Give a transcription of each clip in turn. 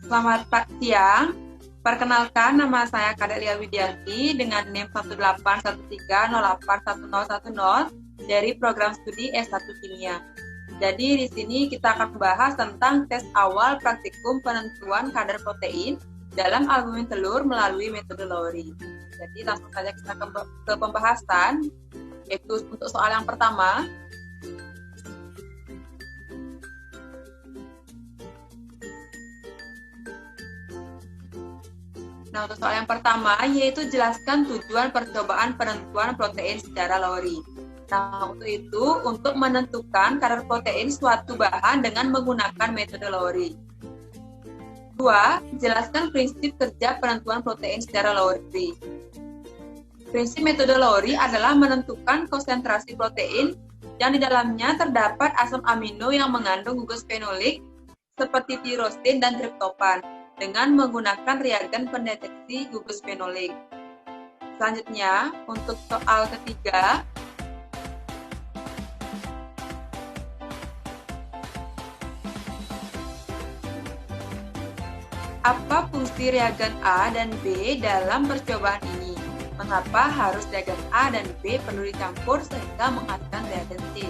Selamat siang. Perkenalkan, nama saya Kadelia Widianti dengan NIM 18130811010 dari program studi S1 Kimia. Jadi di sini kita akan membahas tentang tes awal praktikum penentuan kadar protein dalam albumin telur melalui metode Lowry. Jadi langsung saja kita ke pembahasan, yaitu untuk soal yang pertama. Nah, untuk soal yang pertama, yaitu jelaskan tujuan percobaan penentuan protein secara Lowry. Nah, untuk itu, untuk menentukan kadar protein suatu bahan dengan menggunakan metode Lowry. 2. Jelaskan prinsip kerja penentuan protein secara Lowry. Prinsip metode Lowry adalah menentukan konsentrasi protein yang di dalamnya terdapat asam amino yang mengandung gugus fenolik seperti tirosin dan triptofan dengan menggunakan reagen pendeteksi gugus fenolik. Selanjutnya, untuk soal ketiga, apa fungsi reagen A dan B dalam percobaan ini? Mengapa harus reagen A dan B perlu dicampur sehingga menghasilkan reagen C?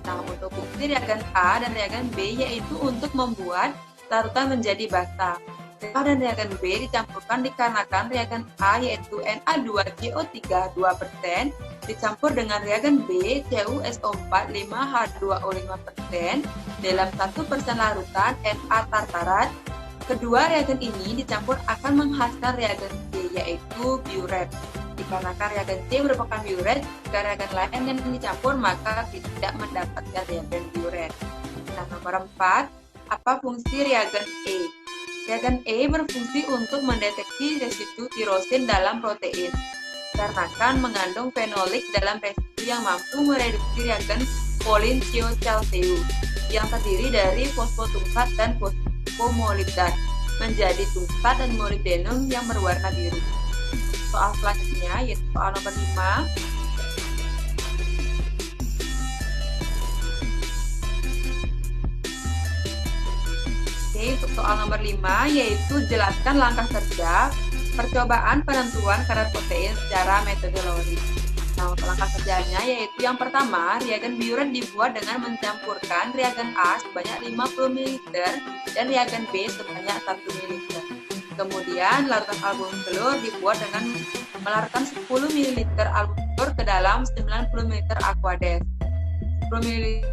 Nah, untuk fungsi reagen A dan reagen B yaitu untuk membuat larutan menjadi basah. A dan reagen B dicampurkan dikarenakan reagen A yaitu Na2CO3 2% dicampur dengan reagen B CuSO4 5H2O 5% dalam 1% larutan Na tartarat. Kedua reagen ini dicampur akan menghasilkan reagen C yaitu biuret. Dikarenakan reagen C merupakan biuret, jika reagen lain yang dicampur maka tidak mendapatkan reagen biuret. Nah, nomor 4, apa fungsi reagen E? Reagen E berfungsi untuk mendeteksi residu tirosin dalam protein, dikarenakan mengandung fenolik dalam residu yang mampu mereduksi reagen polin-thioalkyl yang terdiri dari fosfotungsat dan fosfomolibdat menjadi tungsat dan molibdenum yang berwarna biru. Soal selanjutnya yaitu soal nomor 5. Untuk soal nomor 5 yaitu jelaskan langkah kerja percobaan penentuan kadar protein secara metode Lowry. Nah, untuk langkah kerjanya yaitu yang pertama, reagen biuret dibuat dengan mencampurkan reagen A sebanyak 50 ml dan reagen B sebanyak 1 ml. Kemudian larutan albumin telur dibuat dengan melarutkan 10 ml albumin telur ke dalam 90 ml aquades. 10 ml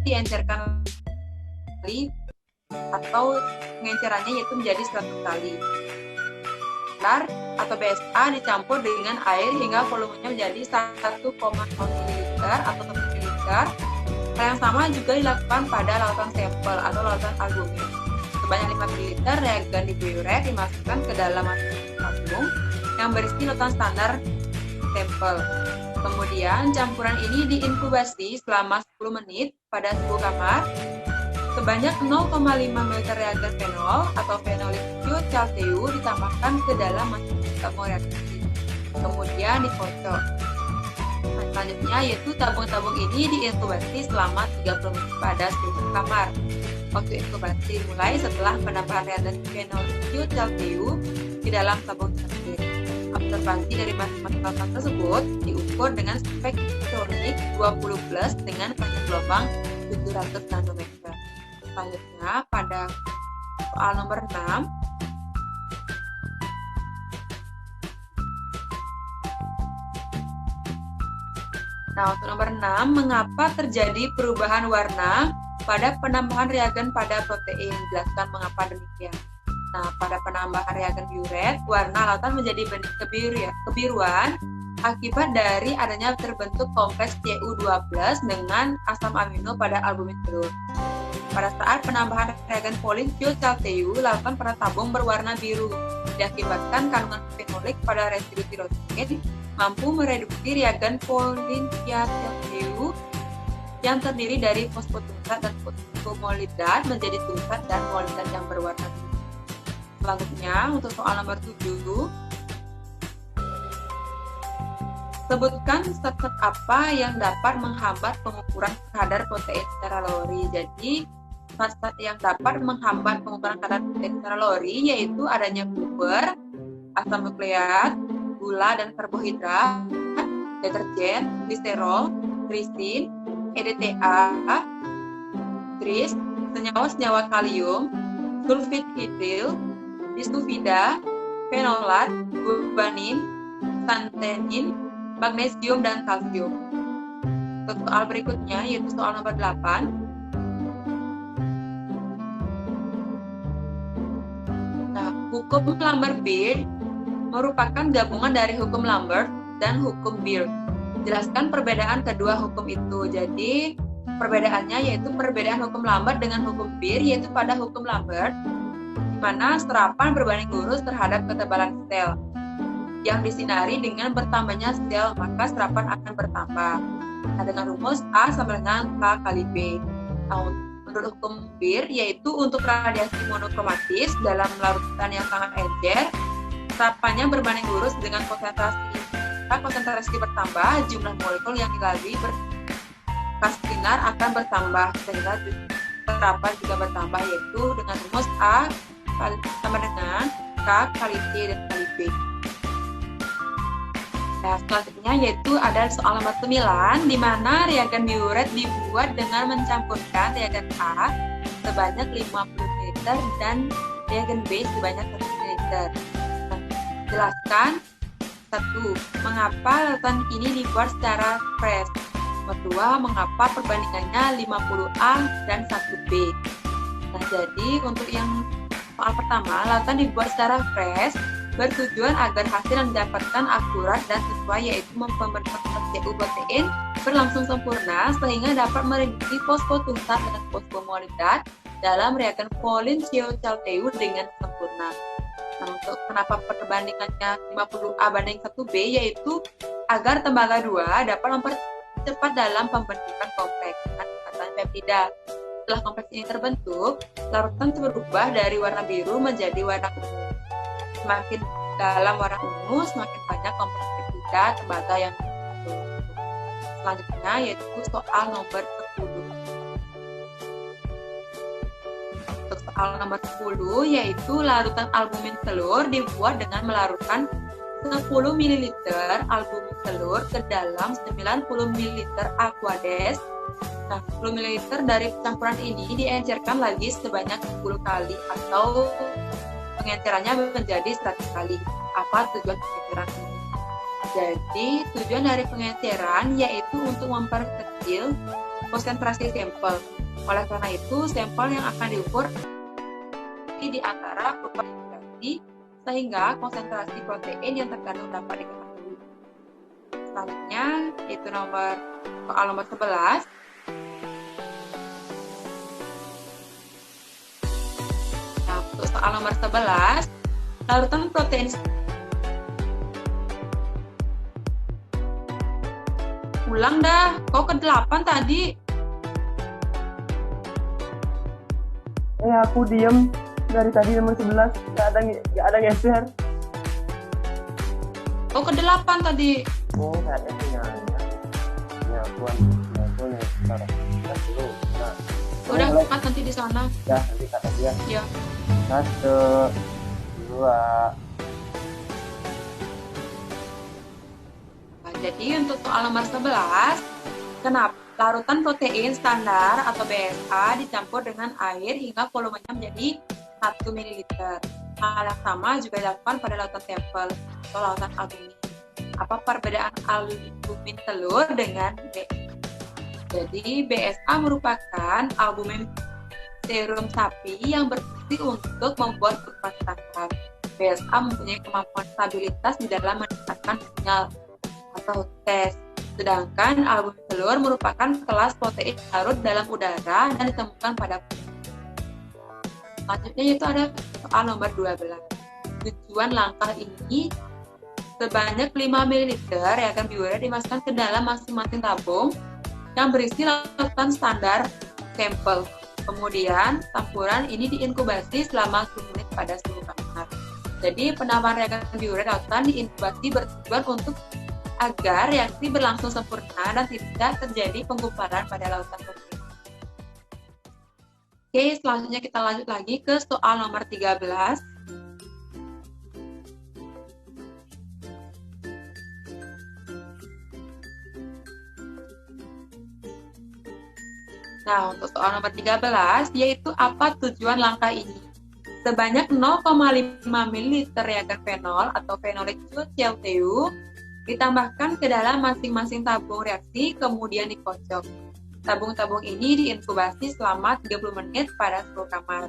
diencerkan kali atau pengencerannya yaitu menjadi 100 kali. Atau BSA dicampur dengan air hingga volumenya menjadi 1,0 ml atau 1 ml. Hal yang sama juga dilakukan pada larutan sampel atau larutan albumin. Sebanyak 5 ml reagen dibiuret dimasukkan ke dalam tabung yang berisi larutan standar sampel. Kemudian campuran ini diinkubasi selama 10 menit pada suhu kamar. Sebanyak 0,5 ml reagen fenol atau fenolik thioalkyl ditambahkan ke dalam tabung reaksi. Kemudian dikocok. Nah, selanjutnya yaitu tabung-tabung ini diinkubasi selama 30 menit pada suhu kamar. Waktu inkubasi mulai setelah penambahan reagen fenolik thioalkyl di dalam tabung tersebut. Observasi dari masing-masing larutan tersebut diukur dengan spektronik 20+ dengan panjang gelombang 700 nanometer. Selanjutnya pada soal nomor 6. Nah, untuk nomor 6, mengapa terjadi perubahan warna pada penambahan reagen pada protein? Jelaskan mengapa demikian. Nah, pada penambahan reagen biuret, warna larutan menjadi kebiruan akibat dari adanya terbentuk kompleks Cu2+ dengan asam amino pada albumin telur. Pada saat penambahan reagen polin-thioalkyl, larutan pada tabung berwarna biru. Diakibatkan kandungan fenolik pada residu tirosin mampu mereduksi reagen polin-thioalkyl yang terdiri dari fosfotungsat dan fosfomolibdat menjadi tungsat dan molibdat yang berwarna biru. Selanjutnya, untuk soal nomor 7. Sebutkan zat-zat apa yang dapat menghambat pengukuran kadar protein secara Lowry. Jadi, zat yang dapat menghambat pengumpulan kadar protein secara kalori yaitu adanya fiber, asam nukleat, gula dan karbohidrat, detergen, gliserol, trisin, EDTA, tris, senyawa-senyawa kalium, sulfit hidril, bisufida, fenolat, gubanin, santenin, magnesium dan kalsium. Untuk soal berikutnya yaitu soal nomor 8. Hukum Lambert-Beer merupakan gabungan dari hukum Lambert dan hukum Beer. Jelaskan perbedaan kedua hukum itu. Jadi, perbedaannya yaitu perbedaan hukum Lambert dengan hukum Beer yaitu pada hukum Lambert di mana serapan berbanding lurus terhadap ketebalan sel. Yang disinari dengan bertambahnya sel, maka serapan akan bertambah. Nah, dengan rumus A sama dengan K kali B. Nah, menurut hukum Beer yaitu untuk radiasi monokromatis dalam larutan yang sangat encer, serapannya berbanding lurus dengan konsentrasi. Jika konsentrasi bertambah, jumlah molekul yang dilalui berkas sinar akan bertambah sehingga serapan juga bertambah yaitu dengan rumus A sama dengan K kali T dan kali B. Nah, selanjutnya yaitu ada soal nomor 9 di mana reagen biuret dibuat dengan mencampurkan reagen A sebanyak 50 ml dan reagen B sebanyak 1 ml. Nah, jelaskan 1. Mengapa larutan ini dibuat secara fresh? Kedua, mengapa perbandingannya 50A dan 1B? Nah, jadi untuk yang soal pertama, larutan dibuat secara fresh bertujuan agar hasil yang didapatkan akurat dan sesuai yaitu membentuk CU protein berlangsung sempurna sehingga dapat mereduksi fosfotungsat dengan fosfomolidat dalam reagen Folin Ciocalteu dengan sempurna. Nah, untuk kenapa perbandingannya 50A banding 1B yaitu agar tembaga 2 dapat mempercepat dalam pembentukan kompleks ikatan peptida. Setelah kompleks ini terbentuk, larutan berubah dari warna biru menjadi warna ungu. Semakin dalam warna ungu, semakin banyak kompleks peptida tembaga yang terbentuk. Selanjutnya yaitu soal nomor 10. Untuk soal nomor 10 yaitu larutan albumin telur dibuat dengan melarutkan 10 ml albumin telur ke dalam 90 ml aquades. Nah, 10 ml dari campuran ini diencerkan lagi sebanyak 10 kali atau pengencerannya menjadi 100 kali. Apa tujuan pengenceran ini? Jadi, tujuan dari pengenceran yaitu untuk memperkecil konsentrasi sampel. Oleh karena itu, sampel yang akan diukur di antara proporsi sehingga konsentrasi protein yang terkandung dapat diketahui. Selanjutnya, yaitu soal nomor 11. Nah, untuk soal nomor 11, larutan protein ulang dah, kok ke-8 tadi? Aku diem dari tadi nomor 11, gak ada geser. Oh, ke-8 tadi. Oh, gak ada sinyalnya. Ya, akuan ya sekarang. Dulu. Nah, udah cut nanti di sana. Ya, nanti kata dia. Ya. 1, 2. Jadi untuk soal nomor 11, kenapa larutan protein standar atau BSA dicampur dengan air hingga volumenya menjadi 1 ml. Hal yang sama juga dilakukan pada larutan sampel atau larutan albumin. Apa perbedaan albumin telur dengan BSA? Jadi BSA merupakan albumin serum sapi yang berfungsi untuk membuat kurva standar. BSA mempunyai kemampuan stabilitas di dalam meningkatkan sinyal atau tes. Sedangkan albumin telur merupakan kelas protein larut dalam udara dan ditemukan pada selanjutnya yaitu ada soal nomor 12. Tujuan langkah ini sebanyak 5 ml reagen biuret dimasukkan ke dalam masing-masing tabung yang berisi larutan standar sampel. Kemudian campuran ini diinkubasi selama 10 menit pada suhu kamar. Jadi penambahan reagen biuret larutan diinkubasi bertujuan untuk agar reaksi berlangsung sempurna dan tidak terjadi penggumpalan pada larutan protein. Oke, selanjutnya kita lanjut lagi ke soal nomor 13. Nah, untuk soal nomor 13, yaitu apa tujuan langkah ini? Sebanyak 0,5 ml reagen fenol atau phenolic ClTU ditambahkan ke dalam masing-masing tabung reaksi, kemudian dikocok. Tabung-tabung ini diinkubasi selama 30 menit pada suhu kamar.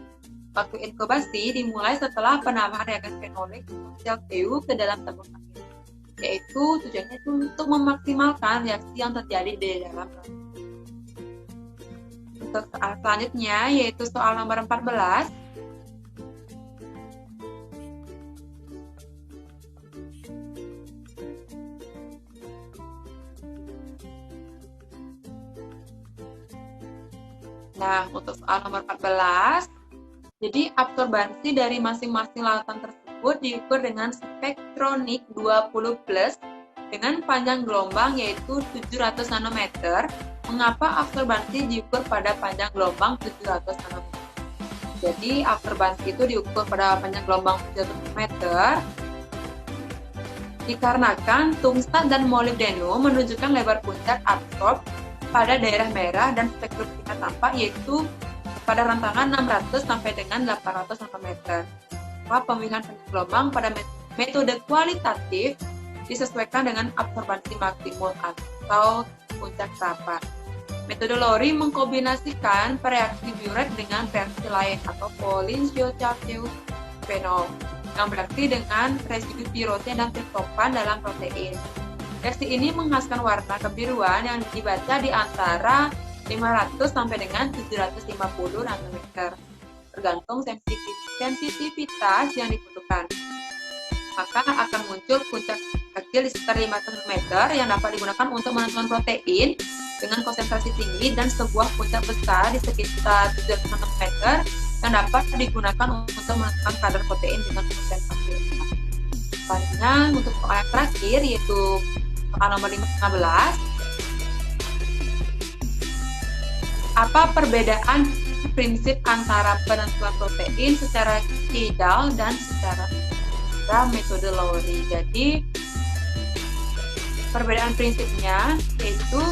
Waktu inkubasi dimulai setelah penambahan reagen fenolic ClTU ke dalam tabung akhir, yaitu tujuannya itu untuk memaksimalkan reaksi yang terjadi di dalam tabung. Untuk soal selanjutnya, yaitu soal nomor 14. Nah, untuk soal nomor 14, jadi absorbansi dari masing-masing lautan tersebut diukur dengan spektronik 20 plus dengan panjang gelombang yaitu 700 nanometer. Mengapa absorbansi diukur pada panjang gelombang 700 nanometer? Jadi absorbansi itu diukur pada panjang gelombang 700 nanometer dikarenakan tungstat dan molybdenum menunjukkan lebar puncak absorb pada daerah merah dan spektrum tingkat tampak yaitu pada rentangan 600 sampai dengan 800 nanometer. Maka pemilihan panjang gelombang pada metode kualitatif disesuaikan dengan absorbansi maksimum atau puncak rapat. Metode Lowry mengkombinasikan reaksi Burette dengan reaksi lain atau polin-ClTU fenol yang bereaksi dengan residu tirosin dan triptofan dalam protein. Reaksi ini menghasilkan warna kebiruan yang dibaca di antara 500 sampai dengan 750 nanometer, tergantung sensitivitas yang dibutuhkan. Maka akan muncul puncak kecil di sekitar 500 nanometer yang dapat digunakan untuk menentukan protein dengan konsentrasi tinggi dan sebuah puncak besar di sekitar 700 nanometer yang dapat digunakan untuk menentukan kadar protein dengan konsentrasi rendah. Selanjutnya untuk soal yang terakhir yaitu soal nomor 15. Apa perbedaan prinsip antara penentuan protein secara Kidal dan secara metode Lowry? Jadi perbedaan prinsipnya yaitu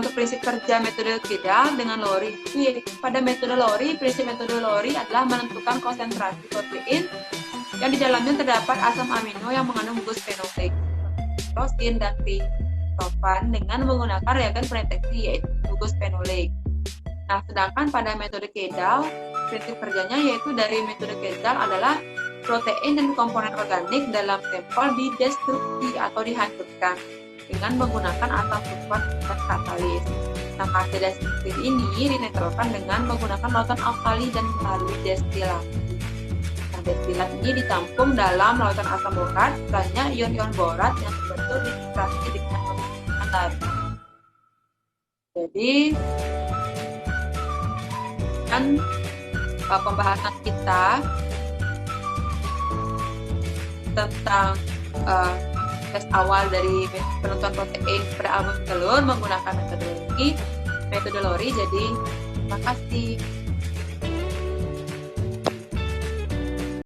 untuk prinsip kerja metode Kidal dengan Lowry itu pada metode Lowry, prinsip metode Lowry adalah menentukan konsentrasi protein yang di dalamnya terdapat asam amino yang mengandung gugus fenolik, protein dan triptofan dengan menggunakan reagen pendeteksi yaitu gugus fenolik. Nah, sedangkan pada metode Kidal, prinsip kerjanya yaitu dari metode Kidal adalah protein dan komponen organik dalam sampel didestruksi atau dihancurkan dengan menggunakan asam sulfat dan katalis. Nah, hasil destruktif ini dinetralkan dengan menggunakan lautan alkali dan melalui destilasi. Destilat ini ditampung dalam lautan asam borat, setelahnya ion-ion borat yang terbentuk diintegrasi dengan standar. Jadi, kan pembahasan kita tentang tes awal dari penentuan protein pada album telur menggunakan metode Lowry. Jadi, terima kasih.